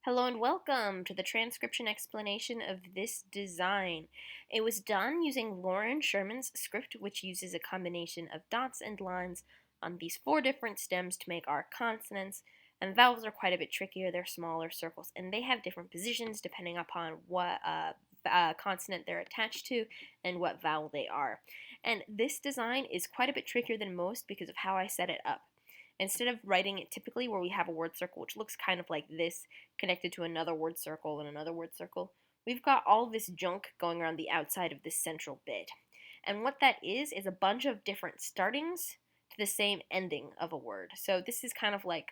Hello and welcome to the transcription explanation of this design. It was done using Loren Sherman's script, which uses a combination of dots and lines on these four different stems to make our consonants, and vowels are quite a bit trickier. They're smaller circles, and they have different positions depending upon what consonant they're attached to and what vowel they are. And this design is quite a bit trickier than most because of how I set it up. Instead of writing it typically where we have a word circle, which looks kind of like this, connected to another word circle and another word circle, we've got all this junk going around the outside of this central bit. And what that is a bunch of different startings to the same ending of a word. So this is kind of like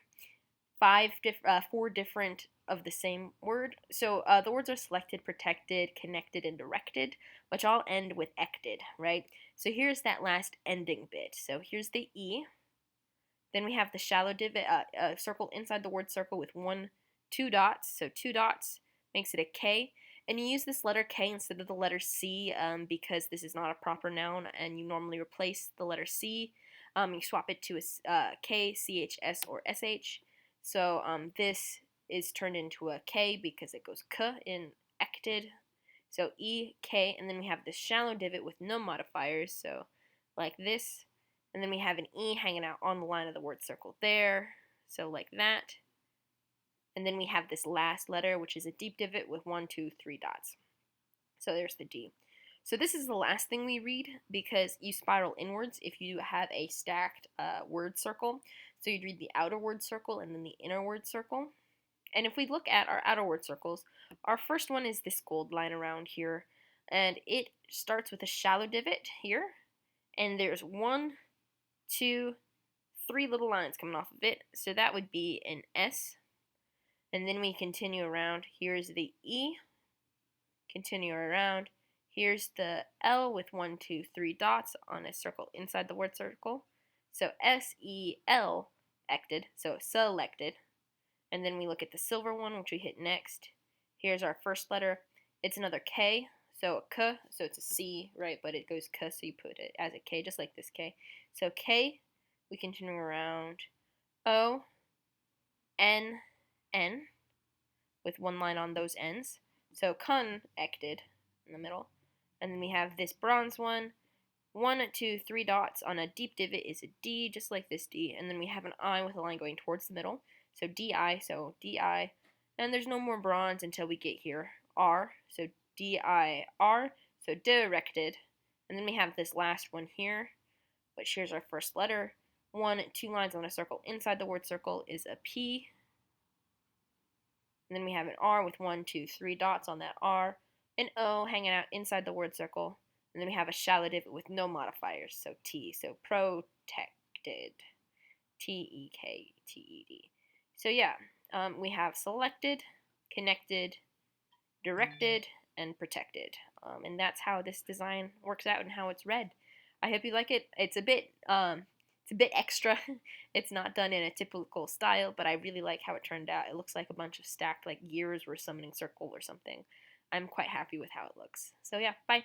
four different of the same word. So the words are selected, protected, connected, and directed, which all end with ected, right? So here's that last ending bit. So here's the E. Then we have the shallow divot, circle inside the word circle with two dots. So two dots makes it a K. And you use this letter K instead of the letter C because this is not a proper noun and you normally replace the letter C. You swap it to a K, CHS, or SH. So this is turned into a K because it goes K in ected. So E, K, and then we have this shallow divot with no modifiers. So like this. And then we have an E hanging out on the line of the word circle there, so like that. And then we have this last letter, which is a deep divot with 1, 2, 3 dots. So there's the D. So this is the last thing we read because you spiral inwards if you have a stacked word circle. So you'd read the outer word circle and then the inner word circle. And if we look at our outer word circles, our first one is this gold line around here. And it starts with a shallow divot here. And there's 1, 2, 3 little lines coming off of it. So that would be an S. And then we continue around. Here's the E. Continue around. Here's the L with 1, 2, 3 dots on a circle inside the word circle. So S-E-L, ected, so selected. And then we look at the silver one, which we hit next. Here's our first letter. It's another K, so a K, so it's a C, right? But it goes K, so you put it as a K, just like this K. So K, we continue around. O, N, N, with one line on those ends. So connected in the middle. And then we have this bronze one. 1, 2, 3 dots on a deep divot is a D, just like this D. And then we have an I with a line going towards the middle. So DI, so DI. And there's no more bronze until we get here. R, so DIR, so directed. And then we have this last one here, which here's our first letter. 1, 2 lines on a circle inside the word circle is a P. And then we have an R with 1, 2, 3 dots on that R. An O hanging out inside the word circle. And then we have a shallow divot with no modifiers, so T, so protected. T-E-K-T-E-D. So yeah, we have selected, connected, directed, and protected. And that's how this design works out and how it's read. I hope you like it. It's a bit extra. It's not done in a typical style, but I really like how it turned out. It looks like a bunch of stacked like gears were summoning circle or something. I'm quite happy with how it looks. So yeah, bye.